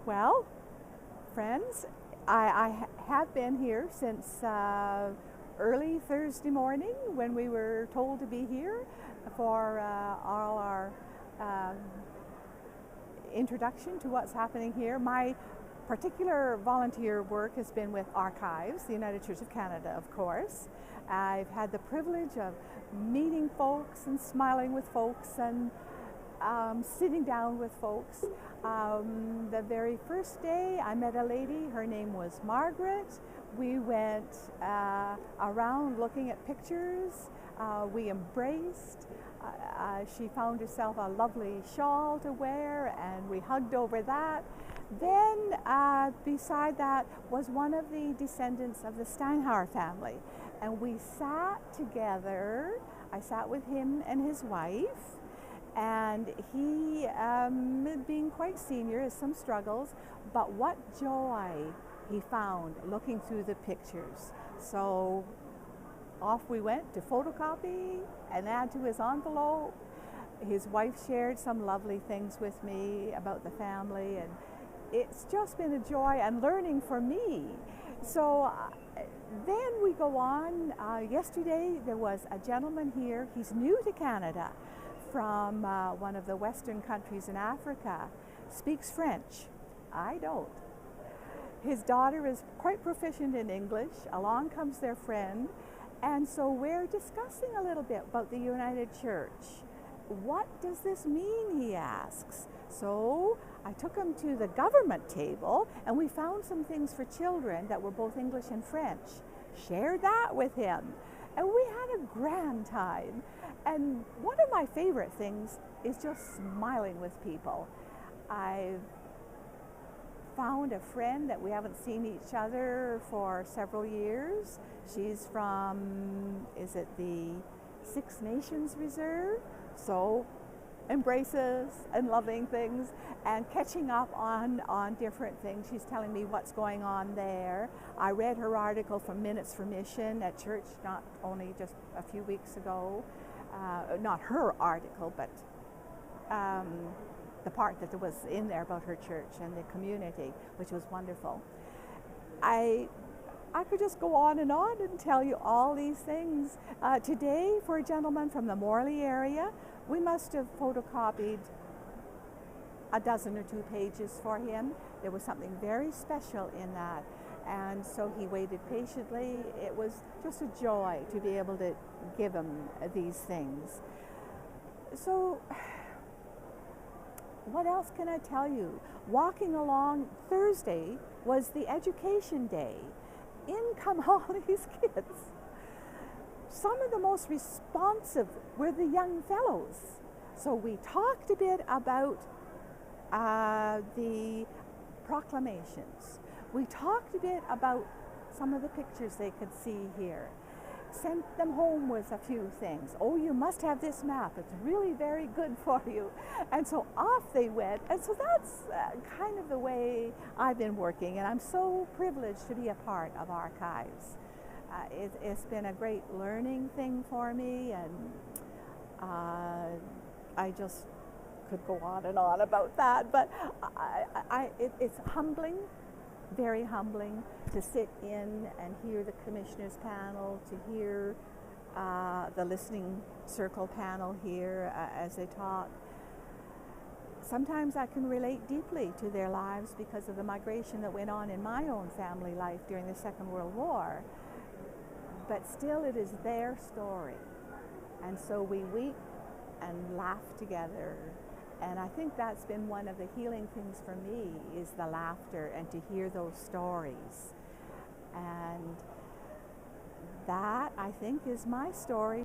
Well, friends, I have been here since early Thursday morning when we were told to be here for all our introduction to what's happening here. My particular volunteer work has been with Archives, the United Church of Canada, of course. I've had the privilege of meeting folks and smiling with folks and sitting down with folks. The very first day I met a lady, her name was Margaret. We went around looking at pictures. We embraced. She found herself a lovely shawl to wear and we hugged over that. Then beside that was one of the descendants of the Steinhauer family, and we sat together. I sat with him and his wife, and he, being quite senior, has some struggles, but what joy he found looking through the pictures. So off we went to photocopy and add to his envelope. His wife shared some lovely things with me about the family, and it's just been a joy and learning for me. So then we go on. Yesterday there was a gentleman here. He's new to Canada from one of the Western countries in Africa, speaks French. I don't. His daughter is quite proficient in English. Along comes their friend, and so we're discussing a little bit about the United Church. What does this mean, he asks. So I took him to the government table and we found some things for children that were both English and French. Shared that with him and we had a grand time. And one of my favorite things is just smiling with people. I've found a friend that we haven't seen each other for several years. She's from, is it the Six Nations Reserve? So embraces and loving things and catching up on different things. She's telling me what's going on there. I read her article from Minutes for Mission at church not only just a few weeks ago. Not her article, but the part that was in there about her church and the community, which was wonderful. I could just go on and tell you all these things. Today, for a gentleman from the Morley area, we must have photocopied a dozen or two pages for him. There was something very special in that, and so he waited patiently. It was just a joy to be able to give him these things. So what else can I tell you? Walking along, Thursday was the education day. In come all these kids. Some of the most responsive were the young fellows. So we talked a bit about the proclamations. We talked a bit about some of the pictures they could see here. Sent them home with a few things. Oh, you must have this map. It's really very good for you. And so off they went. And so that's kind of the way I've been working. And I'm so privileged to be a part of Archives. It's been a great learning thing for me. And I just could go on and on about that. But it's humbling. Very humbling to sit in and hear the commissioners panel, to hear the listening circle panel here as they talk. Sometimes I can relate deeply to their lives because of the migration that went on in my own family life during the Second World War. But still it is their story. And so we weep and laugh together. And I think that's been one of the healing things for me, is the laughter and to hear those stories. And that, I think, is my story.